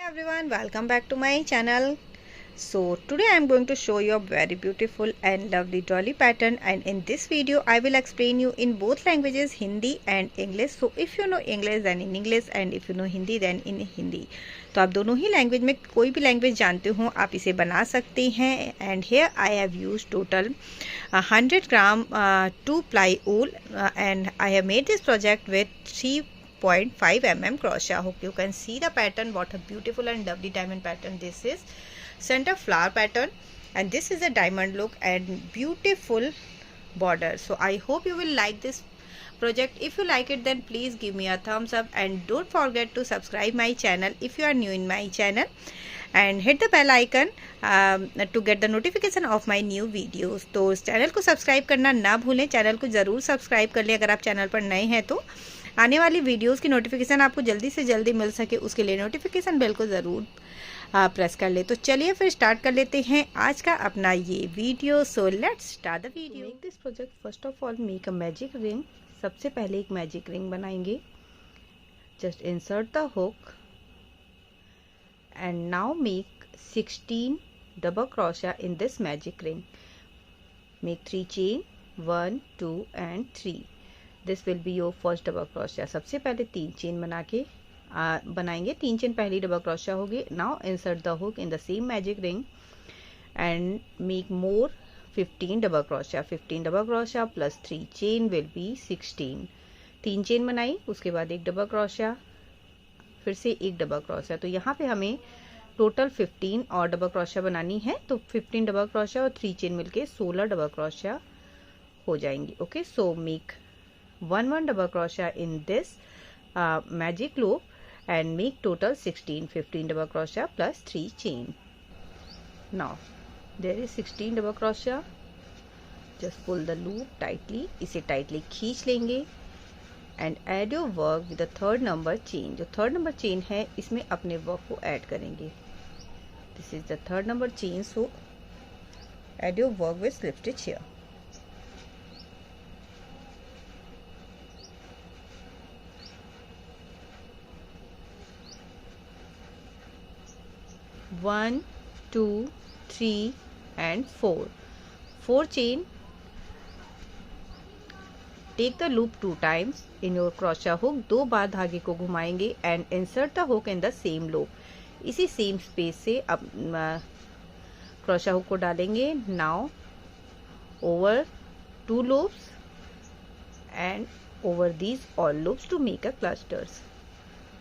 Everyone, welcome back to my channel. So today I am going to show you a very beautiful and lovely dolly pattern, and in this video I will explain you in both languages, Hindi and English. So if you know English then in English, and if you know Hindi then in Hindi. तो आप दोनों ही language में कोई भी language जानते हो आप इसे बना सकते हैं. And here I have use total 100 gram 2 ply wool, and I have made this project with 3.5 mm crochet hook. You can see the pattern, what a beautiful and lovely diamond pattern this is. Center flower pattern, and this is a diamond look and beautiful border. So I hope you will like this project. If you like it then please give me a thumbs up, and don't forget to subscribe my channel if you are new in my channel, and hit the bell icon to get the notification of my new videos. तो इस channel को subscribe करना ना भूलें. Channel को ज़रूर subscribe कर लें अगर आप चैनल पर नए हैं, तो आने वाली वीडियोस की नोटिफिकेशन आपको जल्दी से जल्दी मिल सके उसके लिए नोटिफिकेशन बेल को ज़रूर प्रेस कर ले. तो चलिए फिर स्टार्ट कर लेते हैं आज का अपना ये video. So let's start the video. Make this project first of all make a magic ring. सबसे पहले एक मैजिक रिंग बनाएंगे. Just insert the hook and now make 16 double crochet in this magic ring. Make 3 chain 1 2 and 3. This will be your first double crochet. सबसे पहले 3 chain बना के बनाएंगे. 3 chain पहली डबल क्रोशा होगी. Now insert the hook in the same magic ring and make more 15 double crochet. 15 double crochet plus 3 chain will be 16. 3 chain बनाई, उसके बाद एक डबल क्रोशा, फिर से एक डबल क्रोशा. तो यहाँ पे हमें टोटल 15 और डबल क्रोशा बनानी है. तो 15 डबल क्रोशा और 3 चेन मिलके 16 डबल क्रोशा हो जाएंगी. Okay, so make 1 double crochet in this magic loop and make total 16. 15 double crochet plus 3 chain. Now there is 16 double crochet. Just pull the loop tightly. इसे tightly खींच लेंगे and add your work with the third number chain. जो third number chain है इसमें अपने work को add करेंगे. This is the third number chain, so add your work with slip stitch here. One, 2, 3 and 4. 4 chain. Take the loop 2 times in your crochet hook. 2 बार धागे को घुमाएंगे and insert the hook in the same loop. इसी same space से अब crochet hook को डालेंगे. Now over 2 loops and over these all loops to make a clusters.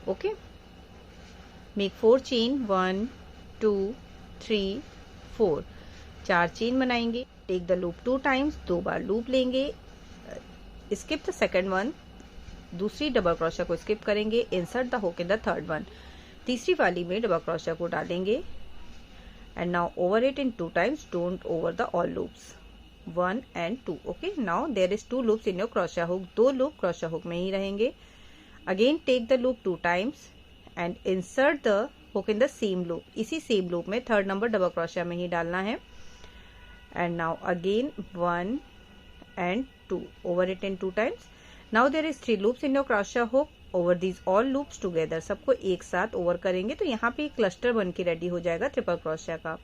Okay. Make 4 chain 1 2 3 4. 4 chain बनाएंगे. Take the loop 2 times. 2 बार लूप लेंगे. Skip the second one. दूसरी डबल क्रोशा को स्किप करेंगे. Insert the hook in the third one. तीसरी वाली में डबल क्रोशा को डालेंगे and now over it in 2 times. Don't over the all loops 1 and 2. Okay, now there is 2 loops in your crochet hook. 2 loop crochet hook में ही रहेंगे. Again take the loop 2 times and insert the hook in the same loop. इसी same loop में third number double crochet में ही डालना है. And now again 1 and 2. Over it in 2 times. Now there is 3 loops in your crochet hook. Over these all loops together. सबको एक साथ over करेंगे तो यहाँ पे एक क्लस्टर बन के रेडी हो जाएगा ट्रिपल क्रोशा का.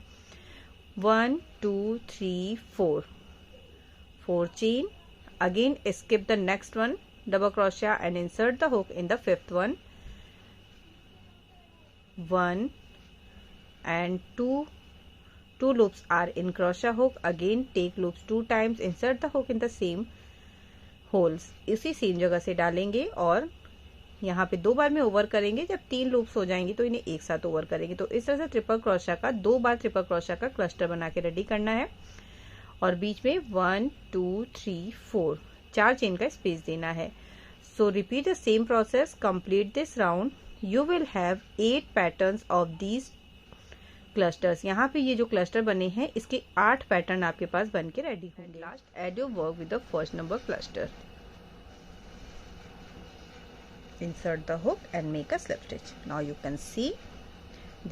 1 2 3 4. 4 chain. Again skip the next one double crochet and insert the hook in the fifth one. 1 and 2 loops are in crochet hook. Again take loops 2 times. Insert the hook in the same holes. इसी same जगह से डालेंगे और यहाँ पे 2 बार में over करेंगे. जब 3 लूप्स हो जाएंगी तो इन्हें एक साथ ओवर करेंगे. तो इस तरह से ट्रिपल क्रोशा का 2 बार ट्रिपल क्रोशा का क्लस्टर बना के रेडी करना है. और बीच में 1 2 3 4 4 चेन का स्पेस देना है. सो repeat the same process. Complete this round. You will have 8 patterns of these clusters. यहाँ पे ये जो क्लस्टर बने हैं इसके 8 पैटर्न आपके पास बन के रेडी होंगे. Last add your work with the first number cluster. Insert the hook and make a slip stitch. Now you can see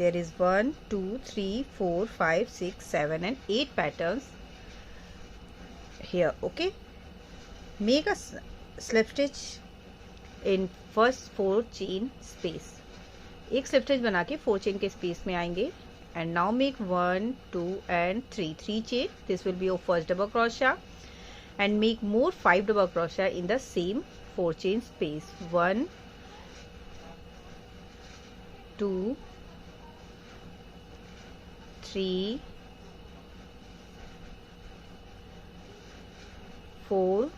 there is 1 2 3 4 5 6 7 and 8 patterns here. Okay, make a slip stitch in first 4 chain space. एक slip stitch बना के 4 chain के space में आएंगे and now make 1 2 and 3 chain. This will be your first double crochet and make more 5 double crochet in the same 4 chain space. 1 2 3 4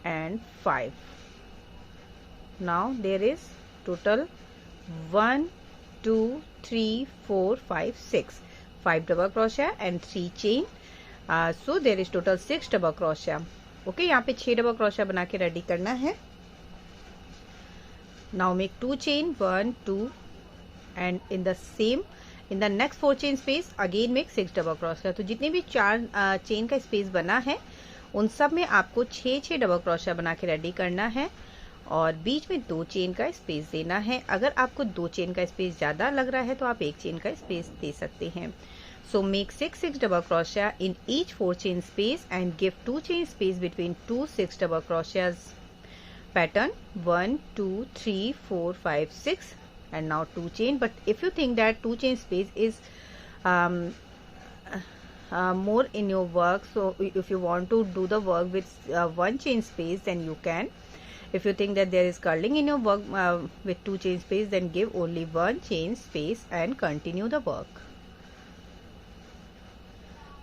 and 5. Now there is total 1 2 3 4 5 6 5 double crochet and 3 chain. So there is total 6 double crochet. Okay, यहाँ पे 6 double crochet बना के ready करना है. Now make 2 chain 1 2 and in the next 4 chain space again make 6 double crochet. तो जितने भी 4 chain का स्पेस बना है उन सब में आपको 6 डबल क्रोशा बना के रेडी करना है और बीच में 2 चेन का स्पेस देना है. अगर आपको 2 चेन का स्पेस ज्यादा लग रहा है तो आप 1 चेन का स्पेस दे सकते हैं. So make 6 double crochet in each 4 chain space and give 2 chain space between 2 6 double crochets pattern 1 2 3 4 5 6 and now 2 chain. But if you think that 2 chain space is more in your work, so if you want to do the work with 1 chain space, then you can. If you think that there is curling in your work with 2 chain space, then give only 1 chain space and continue the work.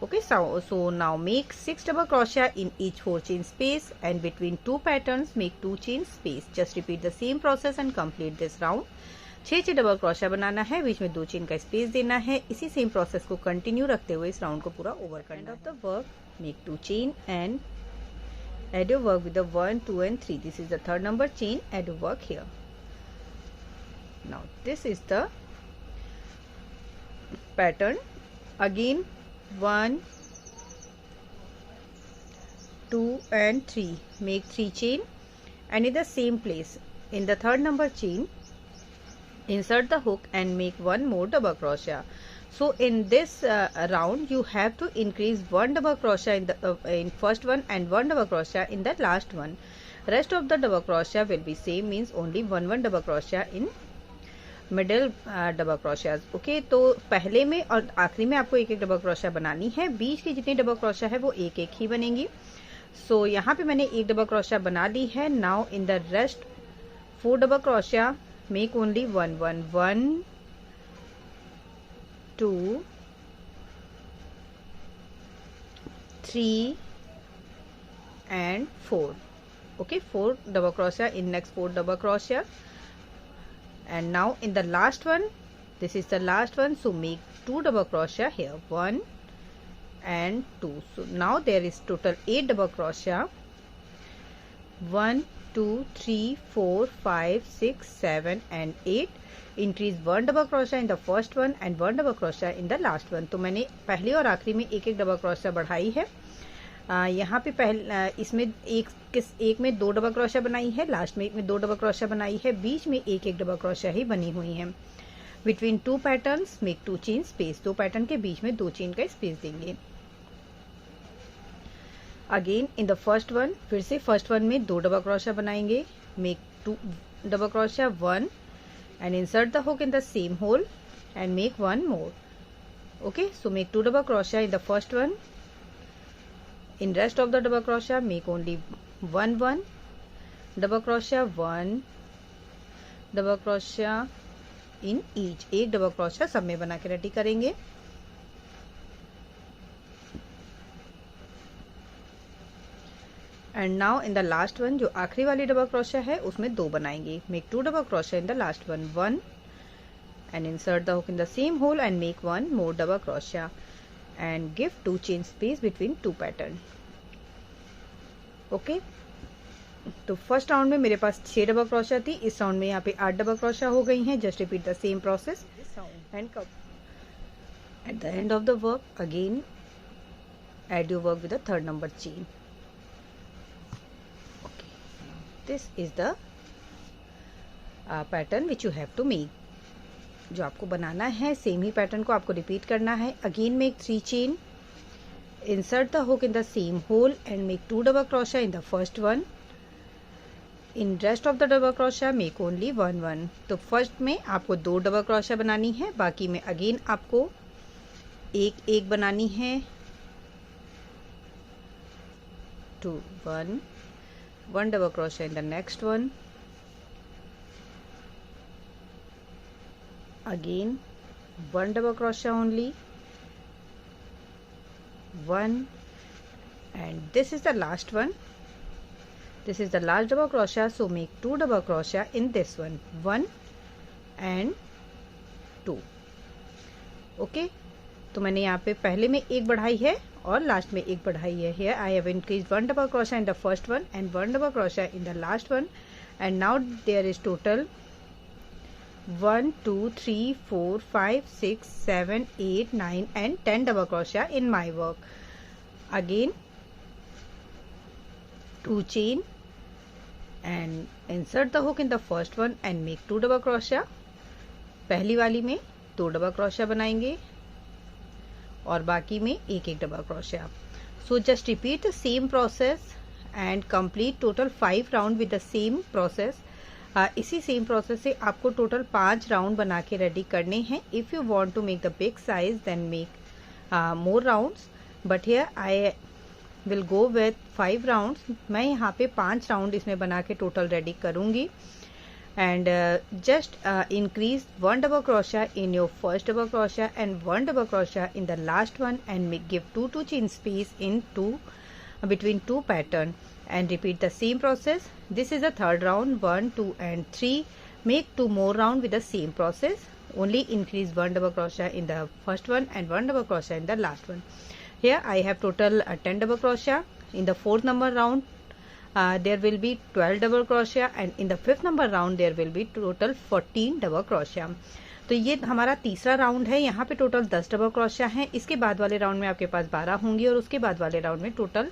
Okay, so now make 6 double crochet in each 4 chain space and between 2 patterns make 2 chain space. Just repeat the same process and complete this round. 6 double crochet बनाना है, बीच में 2 chain का space देना है. इसी same process को continue रखते हुए इस राउंड को पूरा ओवर करना है. Of the work make 2 chain and add your work with the 1 2 and 3. This is the third number chain. Add your work here. Now this is the pattern. Again 1 2 and 3 make 3 chain and in the same place in the third number chain insert the hook and make 1 more double crochet. So in this round you have to increase 1 double crochet in first one and 1 double crochet in the last one. Rest of the double crochet will be same, means only 1 double crochet in middle double crochet. Okay, तो पहले में और आखिरी में आपको एक double crochet बनानी है. बीच की जितनी डबल क्रोशा है वो एक ही बनेंगी. सो यहाँ पे मैंने एक डबल क्रोशा बना ली है. Now in the rest 4 double crochet make only 1 1 1 2 3 and 4. Okay, 4 double crochet in next 4 double crochet. And now in the last one, this is the last one, so make 2 double crochet here, 1 and 2. So now there is total 8 double crochet. 1 2 3 4 5 6 7 and 8. Increase 1 double crochet in the first one and 1 double crochet in the last one. तो मैंने पहले और आखिरी में एक double crochet बढ़ाई है. यहाँ पे इसमें एक में 2 डबल क्रोशा बनाई है, लास्ट में एक में 2 डबल क्रोशा बनाई है, बीच में एक डबल क्रोशा ही बनी हुई है. Between 2 patterns make 2 chain space. 2 pattern के बीच में 2 चेन का स्पेस देंगे. Again in the first one, फिर से फर्स्ट वन में 2 डबल क्रोशा बनाएंगे. Make 2 double crochet 1 and insert the hook in the same hole and make 1 more. Okay, so make 2 double crochet in the first one. In rest of the double crochet make only 1 1 double crochet, 1 double crochet in each. एक double crochet सब में बना के ready करेंगे. And now in the last one, जो आखिरी वाली double crochet है उसमें 2 बनाएंगे. Make 2 double crochet in the last one, 1 and insert the hook in the same hole and make 1 more double crochet and give 2 chain space between 2 pattern. Okay, तो first round में मेरे पास 6 double crochet थी. इस round में यहाँ पे 8 double crochet हो गई हैं. Just repeat the same process and at the end of the work again add your work with the third number chain. This is the pattern which you have to make. जो आपको बनाना है same ही pattern को आपको repeat करना है. Again make 3 chain, insert the hook in the same hole and make 2 double crochet in the first one. In rest of the double crochet make only 1 1। तो first में आपको 2 डबल क्रोशिया बनानी है, बाकी में अगेन आपको एक एक बनानी है। 2 1 1 double crochet in the next one, again 1 double crochet only, 1, and this is the last one. This is the last double crochet, so make 2 double crochet in this one, 1 and 2. Okay, तो मैंने यहाँ पे पहले में एक बढ़ाई है और लास्ट में एक बढ़ाई है। Here I have increased 1 double crochet in the first one and 1 double crochet in the last one, and now there is total 1 2 3 4 5 6 7 8 9 and 10 double crochet in my work. Again 2 chain and insert the hook in the first one and make 2 double crochet. पहली वाली में 2 double crochet बनाएंगे और बाकी में एक एक double crochet. So just repeat the same process and complete total 5 round with the same process. इसी सेम प्रोसेस से आपको टोटल 5 राउंड बना के रेडी करने हैं। If you want to make the big size then make more rounds, but here I will go with 5 rounds. मैं यहाँ पे 5 राउंड इसमें बना के टोटल रेडी करूंगी। And just increase 1 double crochet in your first double crochet and 1 double crochet in the last one and give 2 chain space in between 2 pattern and repeat the same process. This is the third round, 1 2 and 3. Make 2 more round with the same process, only increase 1 double crochet in the first one and 1 double crochet in the last one. Here I have total 10 double crochet. In the 4th number round there will be 12 double crochet and in the 5th number round there will be total 14 double crochet. तो ये हमारा तीसरा round है। यहाँ पे total 10 double crochet हैं। इसके बाद वाले राउंड में आपके पास 12 होंगी और उसके बाद वाले राउंड में टोटल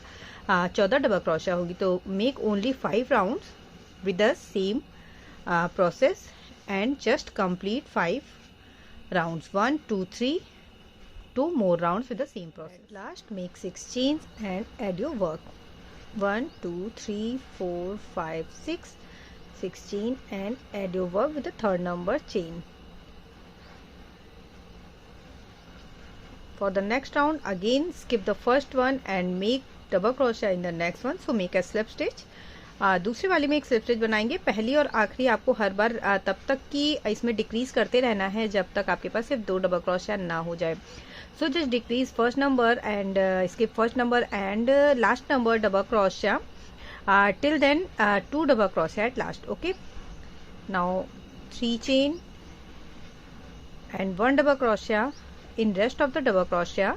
14 डबल क्रोशिया होगी। तो make only 5 rounds with the same process and just complete 5 rounds, 1 2 3, 2 more rounds with the same process. Last make 6 chains and add your work, 1 2 3 4 5 6 chain and add your work with the third number chain. For the next round again skip the first one and make double crochet in the next one, so make a slip stitch. दूसरी वाली में एक slip stitch बनाएंगे। पहली और आखिरी आपको हर बार तब तक की इसमें डिक्रीज करते रहना है जब तक आपके पास सिर्फ 2 डबल क्रोशिया ना हो जाए। So just decrease first number and skip first number and last number double crochet till then 2 double crochet at last. Okay, now 3 chain and 1 double crochet in rest of the double crochet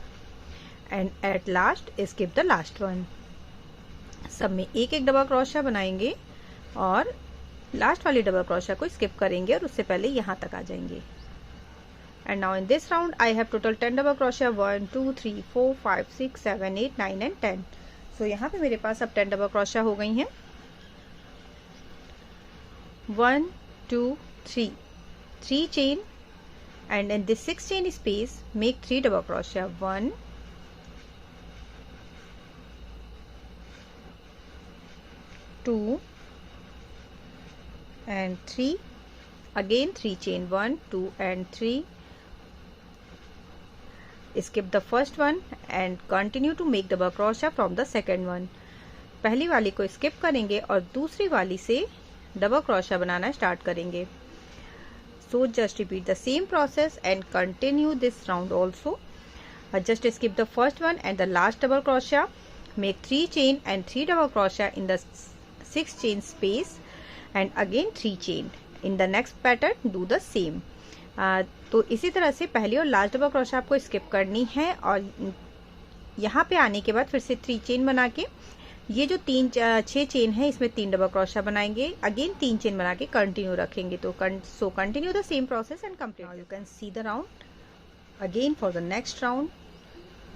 and at last skip the last one. सब में एक एक double crochet बनाएंगे और last वाली double crochet को skip करेंगे और उससे पहले यहाँ तक आ जाएंगे। And now in this round I have total 10 double crochet, 1 2 3 4 5 6 7 8 9 and 10. So यहाँ पे मेरे पास अब 10 डबल क्रोशिया हो गई हैं। 1 2 3 3 chain and in this 6 chain space make 3 double crochet, 1 2 and 3, again 3 chain, 1 2 and 3, skip the first one and continue to make double crochet from the second one. पहली वाली को skip करेंगे और दूसरी वाली से डबल क्रोशिया बनाना स्टार्ट करेंगे। So just repeat the same process and continue this round also. Just skip the first one and the last double crochet, make 3 chain and 3 double crochet in the 6 chain space and again 3 chain. In the next pattern do the same. तो इसी तरह से पहली और last double crochet आपको skip करनी है और यहाँ पे आने के बाद फिर से 3 चेन बना के ये जो 6 चेन है इसमें 3 डबल क्रोशिया बनाएंगे, अगेन 3 चेन बना के कंटिन्यू रखेंगे। तो so continue the same process and complete. You can see the round again for the next round.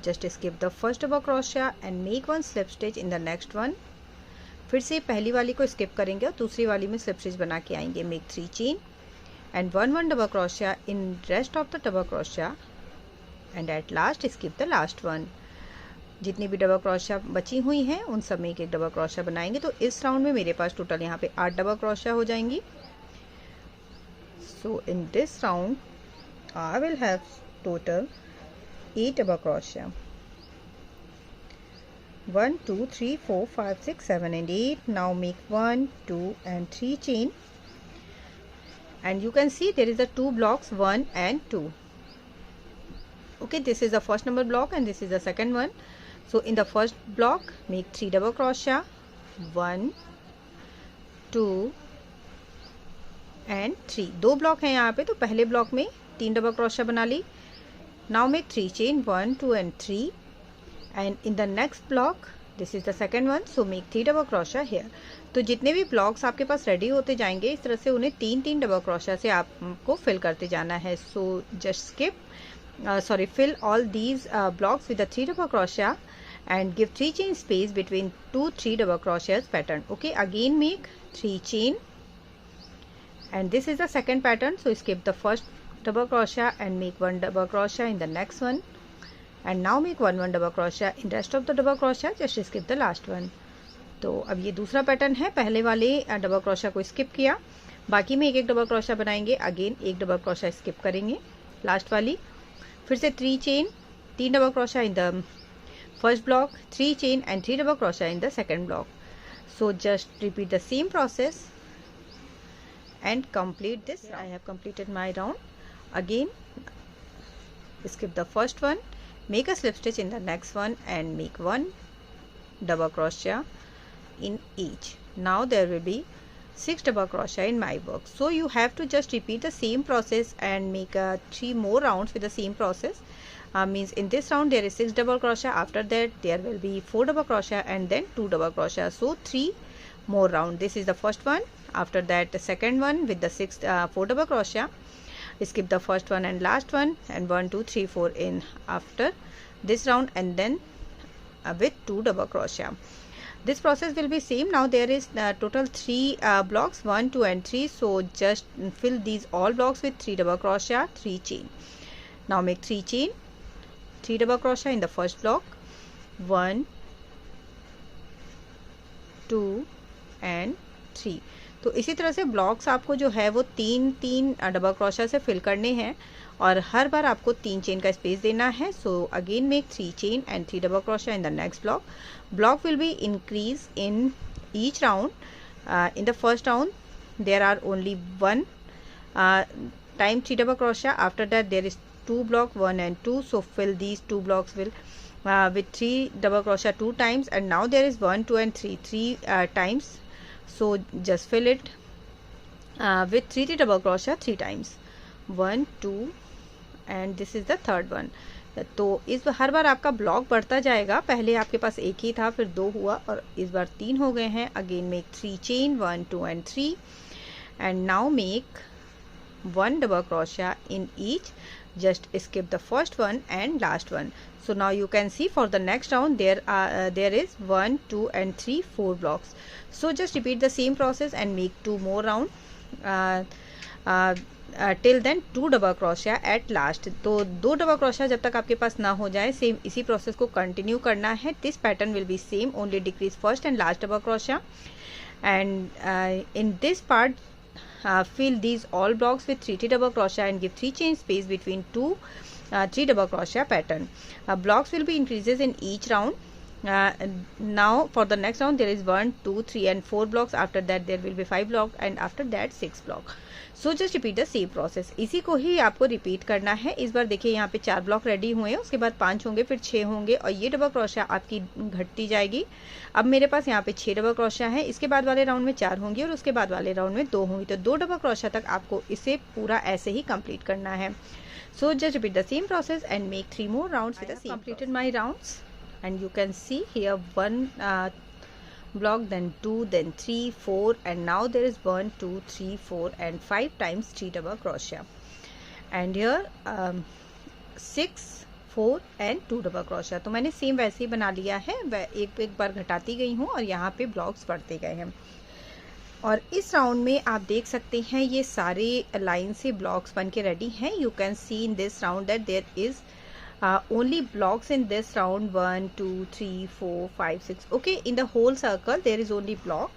Just skip the first double crochet and make 1 slip stitch in the next one. फिर से पहली वाली को skip करेंगे और दूसरी वाली में स्लिप स्टिच बना के आएंगे। Make 3 chain and 1 double crochet in rest of the double crochet and at last skip the last one. जितनी भी डबल क्रोशिया बची हुई हैं उन सब में एक एक डबल क्रोशिया बनाएंगे। तो इस राउंड में मेरे पास टोटल यहाँ पे 8 डबल क्रोशिया हो जाएंगी। So in this round I will have total 8 double crochet. 1 2 3 4 5 6 7 and 8. Now make 1 2 and 3 chain, and you can see there is a 2 blocks 1 and 2. Okay, this is the first number block and this is the second one. So in the first block make 3 double crochet, 1 2 and 3. दो block हैं यहाँ पे, तो पहले block में 3 double crochet बना ली। Now make 3 chain, 1 2 and 3. And in the next block this is the second one, so make 3 double crochet here. तो जितने भी ब्लॉक्स आपके पास रेडी होते जाएंगे इस तरह से उन्हें 3 डबल क्रोशिया से आपको फिल करते जाना है। So just skip fill all these blocks with the 3 double crochet and give 3 chain space between 2 3 double crochets pattern. Okay, again make 3 chain, and this is the second pattern, so skip the first double crochet and make 1 double crochet in the next one, and now make 1 double crochet in rest of the double crochet, just skip the last one. तो अब ये दूसरा pattern है, पहले वाले double crochet को skip किया, बाकी में एक एक डबल क्रोशिया बनाएंगे, अगेन एक डबल क्रोशिया स्किप करेंगे लास्ट वाली, फिर से 3 chain, 3 double crochet in the first block, 3 chain and 3 double crochet in the second block. So just repeat the same process and complete this. I have completed my round. Again skip the first one, make a slip stitch in the next one and make 1 double crochet in each. Now there will be 6 double crochet in my work. So you have to just repeat the same process and make 3 more rounds with the same process. Means in this round there is 6 double crochet, after that there will be 4 double crochet and then 2 double crochet. So 3 more round. This is the first one, after that the second one with the 4 double crochet, skip the first one and last one, and 1 2 3 4 in after this round, and then with 2 double crochet. This process will be same. Now there is total 3 blocks, 1 2 and 3, so just fill these all blocks with 3 double crochet, 3 chain. Now make 3 chain, 3 double crochet in the first block, 1 2 and 3. तो इसी तरह से blocks आपको जो है वो 3 double crochet से fill करने हैं और हर बार आपको 3 चेन का स्पेस देना है. So again make 3 chain and 3 double crochet in the next block. Block will be increase in each round. In the first round there are only 1 time 3 double crochet. After that there is 2 block 1 and 2, so fill these 2 blocks will with 3 double crochet 2 times, and now there is 1 2 and 3 times, so just fill it with 3 double crochet 3 times, 1 2 and this is the third one. तो इस हर बार आपका block बढ़ता जाएगा. पहले आपके पास एक ही था, फिर 2 हुआ और इस बार 3 हो गए हैं. Again make 3 chain, 1 2 and 3, and now make 1 double crochet in each. Just skip the first one and last one. So now you can see for the next round there is 1 2 and 3 4 blocks. So just repeat the same process and make 2 more round till then 2 double crochet at last. तो 2 double crochet जब तक आपके पास ना हो जाए, same इसी process को continue करना है. This pattern will be same, only decrease first and last double crochet. And in this part fill these all blocks with 3 double crochet and give 3 chain space between 3 double crochet pattern. Blocks will be increases in each round. Now for the next round there is 1 2 3 and 4 blocks. After that there will be 5 blocks, and after that 6 block. So just repeat the same process. इसी को ही आपको repeat करना है. इस बार देखिए यहाँ पे 4 block ready हुए हैं, उसके बाद 5 होंगे, फिर 6 होंगे, और ये डबल क्रोशिया आपकी घटती जाएगी. अब मेरे पास यहाँ पे 6 डबल क्रोशिया है. इसके बाद वाले राउंड में 4 होंगी और उसके बाद वाले राउंड में 2 होंगी. तो 2 डबल क्रोशिया तक आपको इसे पूरा ऐसे ही कंप्लीट करना है. So just repeat the same process and make 3 more rounds with the same. I have completed my rounds, and you can see here 1 block, then 2, then 3 4, and now there is 1 2 3 4 and 5 times 3 double crochet, and here 6 4 and 2 double crochet. तो मैंने same वैसे ही बना लिया है, एक बार घटाती गई हूँ और यहाँ पे ब्लॉक्स बढ़ते गए हैं. और इस राउंड में आप देख सकते हैं ये सारे लाइन से ब्लॉक्स बन के रेडी हैं. You can see in this round that there is only blocks in this round 1 2 3 4 5 6. Okay, in the whole circle there is only block.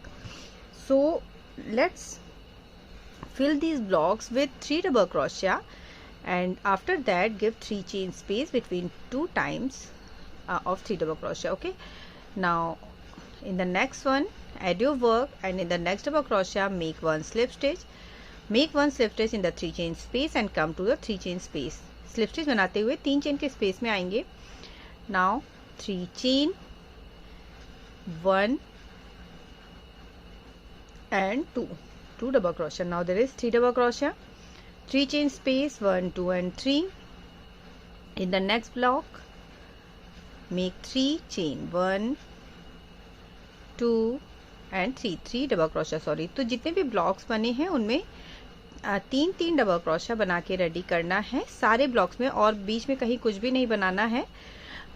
So let's fill these blocks with 3 double crochet, and after that give 3 chain space between 2 times of 3 double crochet. Okay, now in the next one add your work, and in the next double crochet make 1 slip stitch. Make 1 slip stitch in the 3 chain space and come to the 3 chain space. Slip stitch बनाते हुए 3 chain के space में आएंगे. Now 3 chain, 1 and 2 double crochet. Now there is 3 double crochet, 3 chain space, 1 2 and 3. In the next block make 3 chain, 1 2 and 3 double crochet. Sorry, तो जितने भी blocks बने हैं उनमें 3 डबल क्रोशा बना के रेडी करना है सारे ब्लॉक्स में, और बीच में कहीं कुछ भी नहीं बनाना है.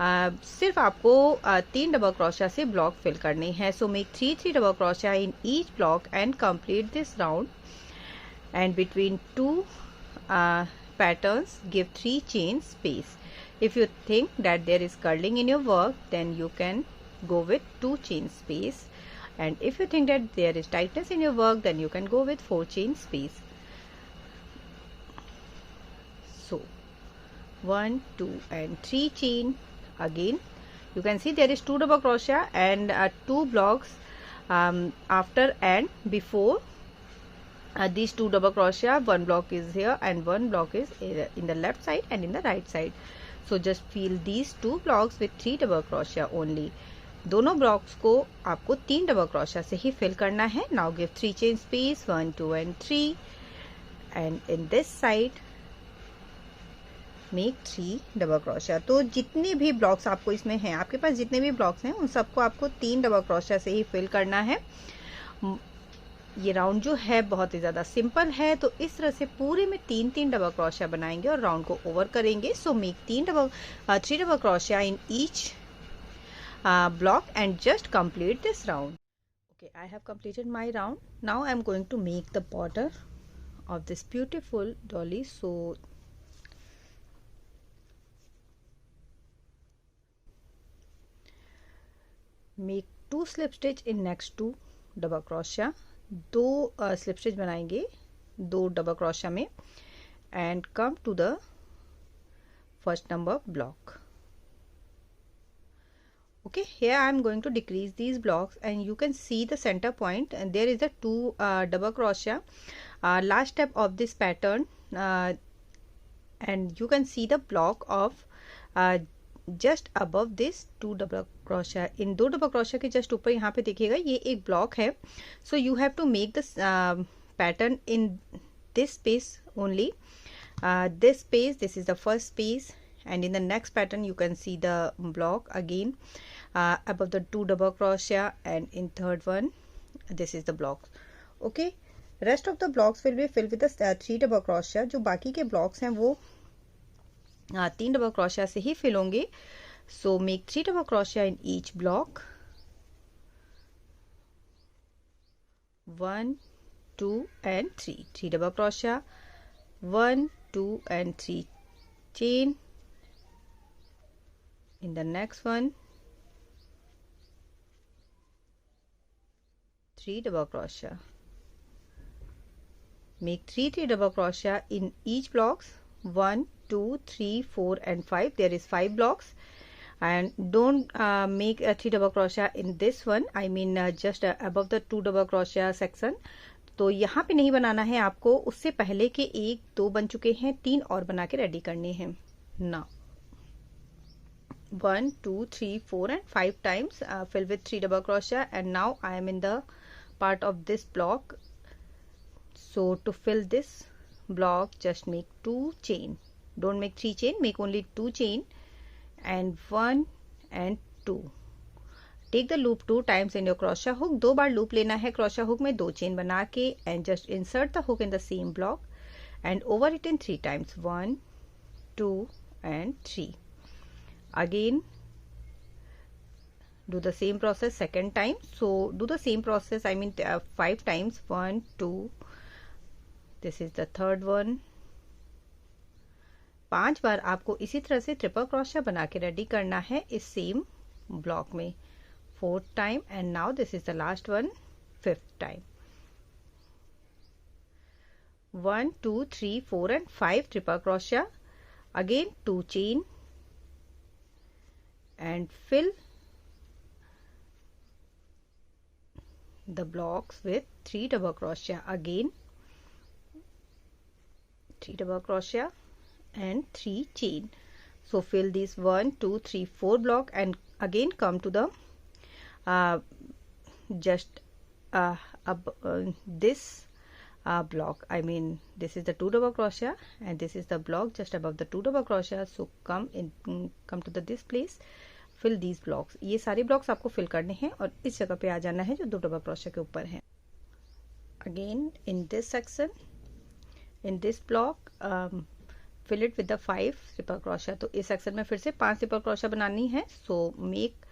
सिर्फ आपको 3 डबल क्रोशा से ब्लॉक फिल करने हैं. So make 3 double crochet in each block and complete this round, and between 2 patterns give 3 chain space. If you think that there is curling in your work, then you can go with 2 chain space, and if you think that there is tightness in your work, then you can go with 4 chain space. So 1 2 and 3 chain. Again you can see there is 2 double crochet and 2 blocks after and before these 2 double crochet. 1 block is here and 1 block is in the left side and in the right side. So just fill these 2 blocks with 3 double crochet only. दोनों blocks को आपको 3 double crochet से ही fill करना है. Now give 3 chain space, 1 2 and 3, and in this side make 3 double crochet. तो जितने भी blocks आपको इसमें हैं, आपके पास जितने भी ब्लॉक्स हैं उन सबको आपको 3 डबल क्रोशा से ही फिल करना है. ये राउंड जो है बहुत ही ज़्यादा सिंपल है, तो इस तरह से पूरे में 3 डबल क्रोशा बनाएंगे और राउंड को ओवर करेंगे. So make 3 double crochet in each block and just complete this round. Okay, I have completed my round. Now I am going to make the border of this beautiful dolly. So make 2 slip stitch in next 2 double crochet. 2 slip stitch बनाएंगे 2 double crochet में, and come to the first number block. Okay, here I am going to decrease these blocks, and you can see the center point, and there is a 2 double crochet last step of this pattern, and you can see the block of just above this 2 double crochet. In 2 double crochet के just ऊपर यहाँ पे देखिएगा ये एक block है. So you have to make this pattern in this space only. This space, this is the first space, and in the next pattern you can see the block again above the 2 double crochet, and in third one this is the block. Okay, rest of the blocks will be filled with the 3 double crochet. जो बाकी के blocks हैं वो 3 double crochet से ही fill होंगे. So make 3 double crochet in each block. 1 2 and 3 double crochet, 1 2 and 3 chain. In the next one 3 double crochet. Make 3 double crochet in each blocks. 1 2 3 4 and 5. There is 5 blocks, and don't make a 3 double crochet in this one. I mean just above the 2 double crochet section. तो यहाँ पे नहीं बनाना है आपको, उससे पहले के 1 2 बन चुके हैं, 3 और बना के रेडी करने हैं. Now 1 2 3 4 and 5 times fill with 3 double crochet, and now I am in the part of this block. So to fill this block just make 2 chain. Don't make 3 chain, make only 2 chain, and 1 and 2. Take the loop 2 times in your crochet hook. 2 bar loop लेना है crochet hook में, 2 chain बना के, and just insert the hook in the same block and over it in 3 times. 1 2 and 3. Again do the same process second time. So do the same process, I mean 5 times. 1 2, this is the third one, 5 बार आपको इसी तरह से triple crochet बना के ready करना है इस same block में, 4th time. And now this is the last one, 5th time. 1 2 3 4 and 5 triple crochet, again 2 chain and fill the blocks with 3 double crochet, again 3 double crochet and 3 chain. So fill this 1 2 3 4 block and again come to the this block. I mean this is the 2 double crochet and this is the block just above the 2 double crochet. So come to this place, fill these blocks. ये सारे blocks आपको fill करने हैं और इस जगह पे आ जाना है जो 2 double crochet के ऊपर है। Again in this section, in this block, fill it with the 5 triple crochet. तो इस section में फिर से 5 triple crochet बनानी है। So make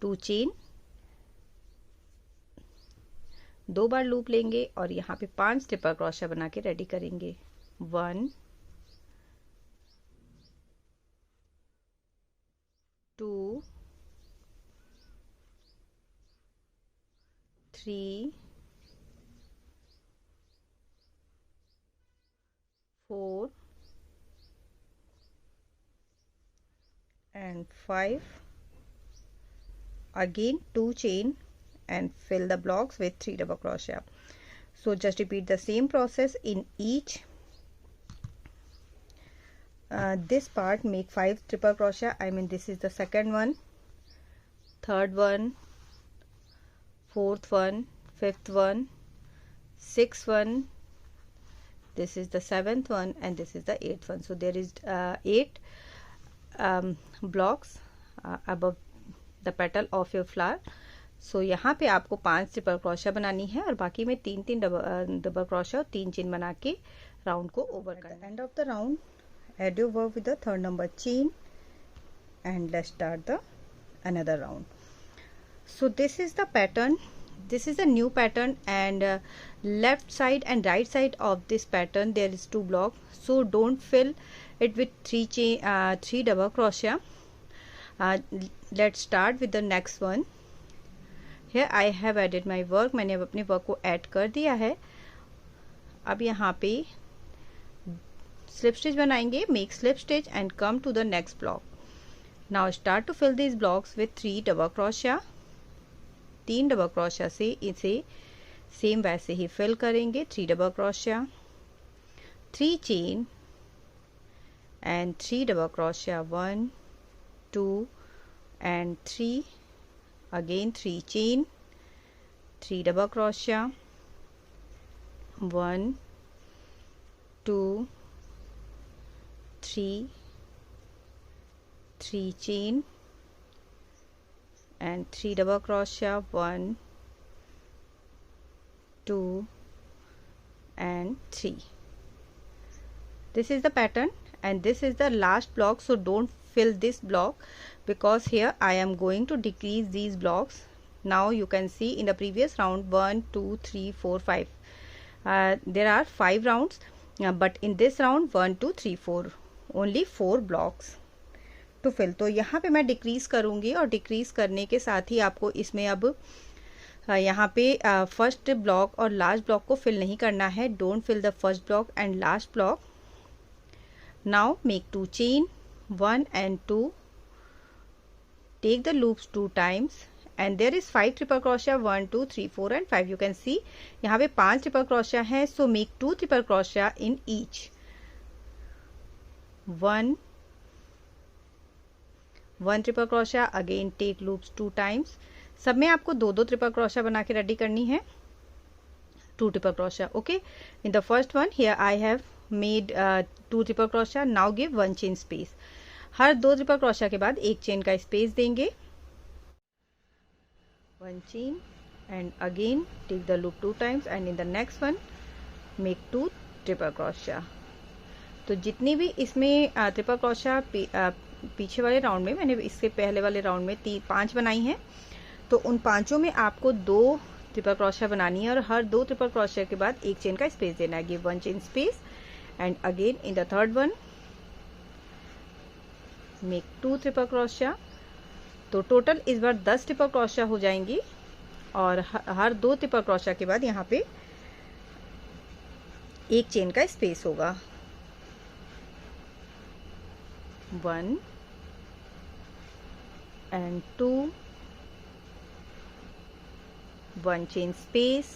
2 chain, 2 बार लूप लेंगे और यहाँ पे 5 ट्रिपल क्रोशे बना के रेडी करेंगे। 1 2 3 4 and 5, again 2 chain and fill the blocks with 3 double crochet. So just repeat the same process in each this part. Make 5 triple crochet. I mean this is the second one, third one, fourth one, fifth one, sixth one, this is the 7th one and this is the 8th one. So there is 8 blocks above the petal of your flower. So यहाँ पे आपको 5 triple crochet बनानी है और बाकी में 3 double crochet और 3 chain बना के राउंड को ओवर करना है। And of the round add your work with the 3rd number chain and let's start the another round. So this is the pattern, this is a new pattern, and left side and right side of this pattern there is 2 blocks. So don't fill it with 3 double crochet. Let's start with the next one. Here I have added my work, मैंने अब अपने work को add कर दिया है। अब यहाँ पे स्लिप स्टिच बनाएंगे, make slip stitch and come to the next block. Now start to fill this blocks with 3 double crochet. 3 double crochet से इसे सेम वैसे ही फिल करेंगे। 3 double crochet, 3 chain and 3 double crochet, 1 2 and 3, again 3 chain, 3 double crochet, 1 2 3 3 chain and 3 double crochet, 1 2 and 3. This is the pattern and this is the last block, so don't fill this block because here I am going to decrease these blocks. Now you can see in the previous round 1 2 3 4 5 there are 5 rounds, but in this round 1 2 3 4 only 4 blocks to fill. तो यहाँ पे मैं decrease करूँगी और decrease करने के साथ ही आपको इसमें अब यहाँ पे फर्स्ट ब्लॉक और लास्ट ब्लॉक को फिल नहीं करना है। Don't fill the first block and last block. Now make 2 chain, 1 and 2, take the loops 2 times and there is 5 triple crochet, 1 2 3 4 and 5. You can see यहाँ पे 5 triple crochet है, so make 2 triple crochet in each. 1 triple crochet, again take loops 2 times. सब में आपको 2 triple crochet बना के ready करनी है। 2 triple crochet, okay. In the first one here I have made 2 triple crochet. Now give 1 chain space. Her 2 triple crochet के बाद 1 chain का स्पेस देंगे। 1 chain and again take the loop 2 times and in the next one make 2 triple crochet. तो जितनी भी इसमें triple crochet पीछे वाले राउंड में, मैंने इससे पहले वाले राउंड में 5 बनाई हैं, तो उन 5 में आपको 2 ट्रिपल क्रोशा बनानी है और हर 2 ट्रिपल क्रोशा के बाद 1 चेन का स्पेस देना है। Give 1 chain space and again in the third one make 2 triple crochet. तो टोटल इस बार 10 ट्रिपल क्रोशिया हो जाएंगी और हर 2 ट्रिपल क्रोशिया के बाद यहाँ पे एक चेन का स्पेस होगा। 1 and 2, 1 chain space.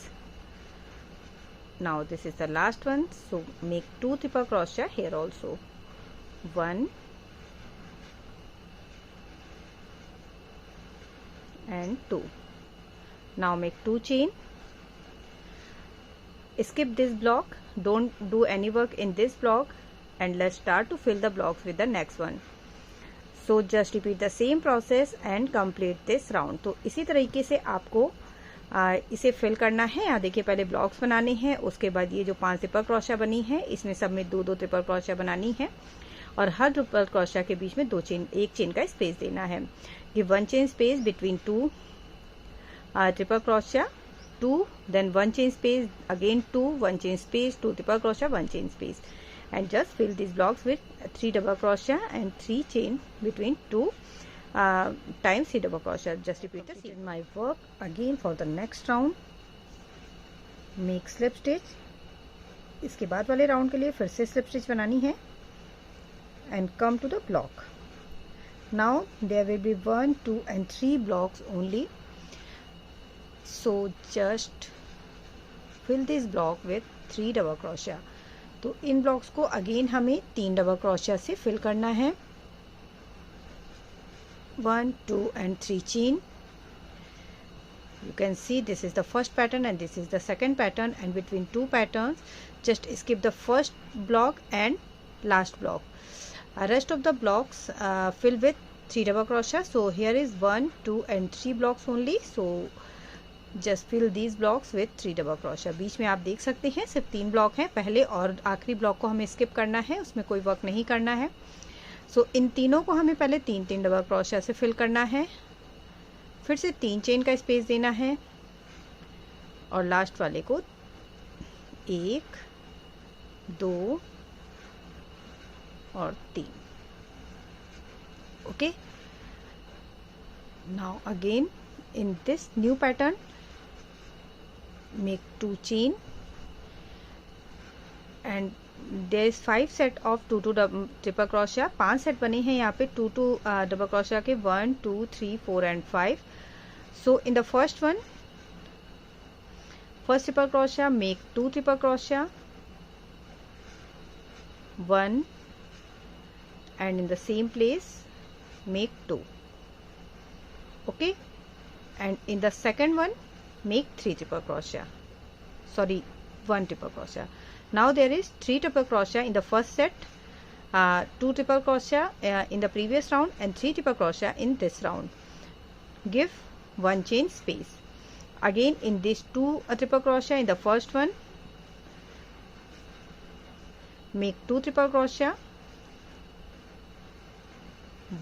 Now this is the last one, so make 2 triple crochet here also. 1 and 2. Now make 2 chain. Skip this block, don't do any work in this block, and let's start to fill the blocks with the next one. So just repeat the same process and complete this round. तो इसी तरीके से आपको इसे fill करना है। यहाँ देखिए पहले ब्लॉक्स बनाने हैं, उसके बाद ये जो 5 ट्रिपल क्रोशिया बनी है इसमें सब में 2-2 ट्रिपल क्रोशिया बनानी है और हर ट्रिपल क्रोशिया के बीच में एक चेन का स्पेस देना है। Give 1 chain space between 2 triple crochet, 2, then 1 chain space, again 2, 1 chain space, 2 triple crochet, 1 chain space, and just fill these blocks with 3 double crochet and 3 chain between 2 times 3 double crochet. Just repeat the same. My work again for the next round. Make slip stitch. इसके बाद वाले round के लिए फिर से slip stitch बनानी है and come to the block. Now there will be 1, 2 and 3 blocks only. So just fill this block with 3 double crochet. तो इन ब्लॉक्स को अगेन हमें 3 डबल क्रोशिया से फिल करना है। 1, 2 and 3 chain. You can see this is the first pattern and this is the second pattern, and between 2 patterns just skip the first block and last block. Rest of the blocks fill with 3 double crochet. So here is 1, 2 and 3 blocks only. So just fill these blocks with 3 double crochet. बीच में आप देख सकते हैं सिर्फ 3 block हैं, पहले और आखिरी ब्लॉक को हमें स्किप करना है, उसमें कोई वर्क नहीं करना है। सो इन तीनों को हमें पहले 3-3 डबल क्रोशिया से फिल करना है, फिर से 3 चेन का स्पेस देना है और लास्ट वाले को 1, 2 और 3। Okay, now again in this new pattern make 2 chain and there is 5 set of 2-2 triple crochet। 5 set बने हैं यहाँ पे 2-2 डबल क्रोशिया के, 1, 2, 3, 4 and 5। so in the first one, first triple crochet make 2 triple crochet, 1 and in the same place make 2। okay, and in the second one make 3 triple crochet, sorry 1 triple crochet। now there is 3 triple crochet in the first set, 2 triple crochet in the previous round and 3 triple crochet in this round. Give 1 chain space. Again in these 2 triple crochet in the first one make 2 triple crochet,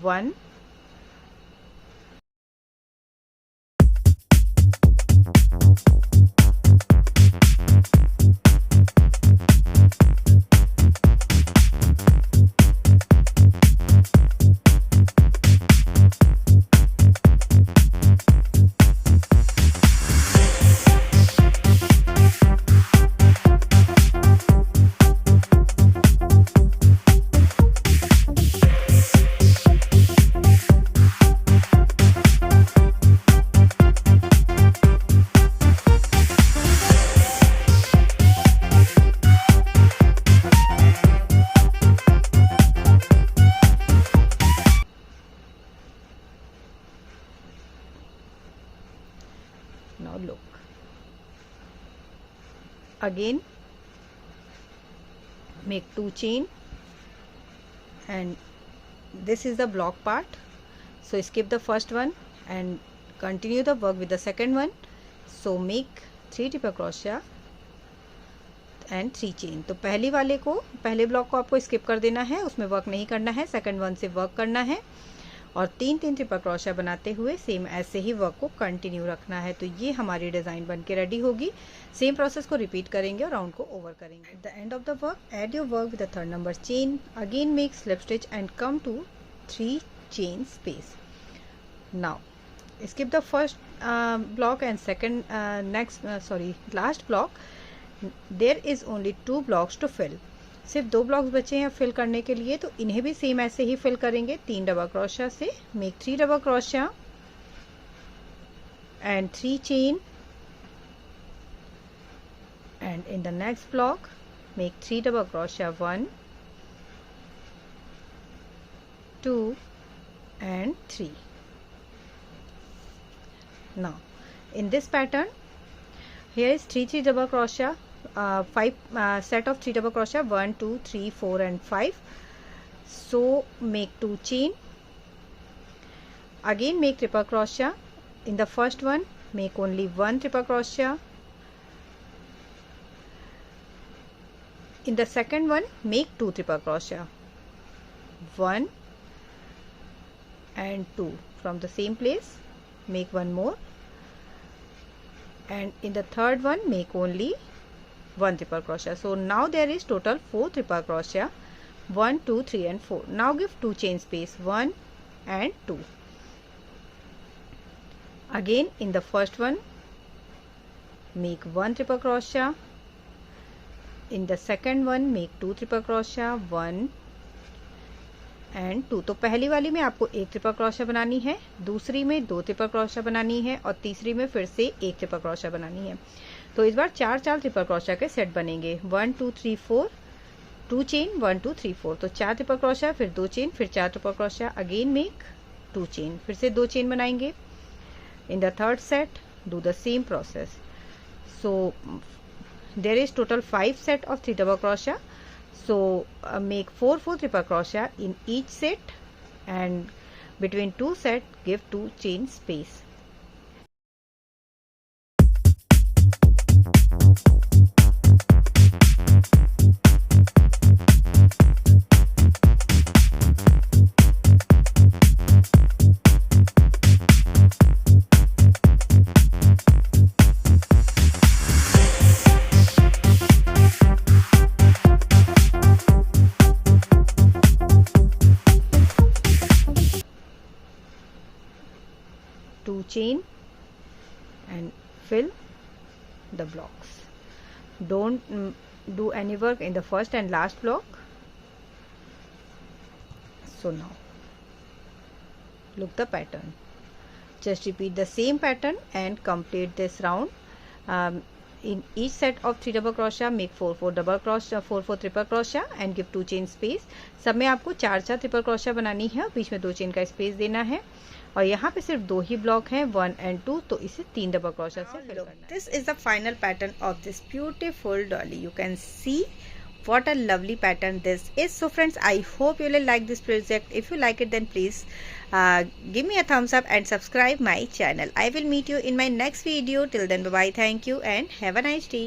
1 now look again make 2 chain and this is the block part, so skip the first one and continue the work with the second one। so make 3 triple crochet and 3 chain। तो पहले block को आपको skip कर देना है, उसमें work नहीं करना है, सेकंड वन से वर्क करना है और 3-3 ट्रिपल क्रोशिया बनाते हुए सेम ऐसे ही वर्क को कंटिन्यू रखना है। तो ये हमारी डिज़ाइन बन के रेडी होगी। सेम प्रोसेस को रिपीट करेंगे और राउंड को ओवर करेंगे। At the end of the work add your work with the 3rd number chain, again make slip stitch and come to 3 chain space. Now skip the first block and second last block. There is only 2 blocks to fill. सिर्फ 2 blocks बचे हैं fill करने के लिए, तो इन्हें भी same ऐसे ही फिल करेंगे. 3 डबल क्रोशिया से make 3 double crochet and 3 chain, and in the next block make 3 double crochet, 1 2 and 3. Now in this pattern here is 3 double crochet, 5 set of 3 double crochet, 1 2 3 4 and 5. So make 2 chain, again make triple crochet. In the first one make only 1 triple crochet. In the second one make 2 triple crochet, 1 and 2. From the same place make one more, and in the third one make only 1 triple crochet. So now there is total 4 triple crochet, 1 2 3 and 4. Now give 2 chain space, 1 and 2. Again in the first one make 1 triple crochet. In the second one make 2 triple crochet, 1 and 2. तो पहली वाली में आपको 1 triple crochet बनानी है, दूसरी में 2 triple crochet बनानी है और तीसरी में फिर से 1 ट्रिपल क्रोशिया बनानी है. तो इस बार 4 ट्रिपल क्रोशिया के सेट बनेंगे. 1 2 3 4, 2 चेन, 1 2 3 4. तो 4 ट्रिपल क्रोशिया, फिर 2 चेन, फिर 4 triple crochet, again make 2 chain, फिर से 2 चेन बनाएंगे. इन the third set do the same process. So there is total 5 set of 3 double crochet. So make 4 triple crochet in each set, and between 2 set give 2 chain space. Chain and fill the blocks. Don't do any work in the first and last block. So now look the pattern. Just repeat the same pattern and complete this round. In each set of 3 double crochet make 4 double crochet, 4 triple crochet and give 2 chain space. सब में आपको 4 triple crochet बनानी है, बीच में 2 chain का space देना है, और यहाँ पे सिर्फ 2 ही ब्लॉक हैं, 1 and 2. तो इसे 3 डबल क्रोशिया से फिल करना है. This is the final pattern of this beautiful Dolly. You can C what a lovely pattern this is. So friends, I hope you will like this project. If you like it, then please give me a thumbs up and subscribe my channel. I will meet you in my next video. Till then, bye bye, thank you and have a nice day.